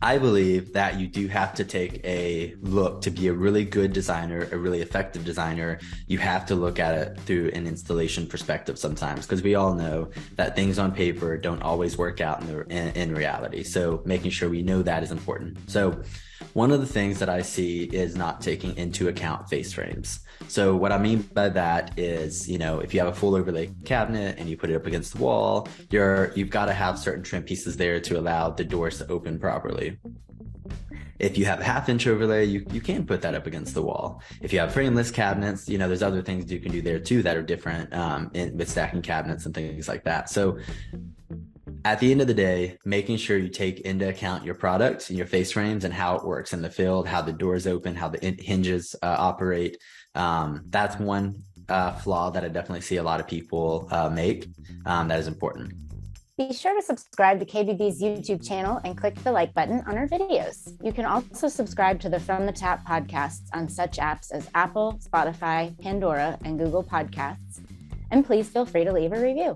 I believe that you do have to take a look to be a really good designer, a really effective designer. You have to look at it through an installation perspective sometimes, because we all know that things on paper don't always work out in reality. So making sure we know that is important. So one of the things that I see is not taking into account face frames. So what I mean by that is, if you have a full overlay cabinet and you put it up against the wall, you've got to have certain trim pieces there to allow the doors to open properly. If you have a 1/2 inch overlay, you can put that up against the wall. If you have frameless cabinets, there's other things you can do there too that are different with stacking cabinets and things like that. So at the end of the day, making sure you take into account your product and your face frames and how it works in the field, how the doors open, how the hinges operate. That's one flaw that I definitely see a lot of people make that is important. Be sure to subscribe to KBB's YouTube channel and click the like button on our videos. You can also subscribe to the From the Tap podcasts on such apps as Apple, Spotify, Pandora, and Google Podcasts. And please feel free to leave a review.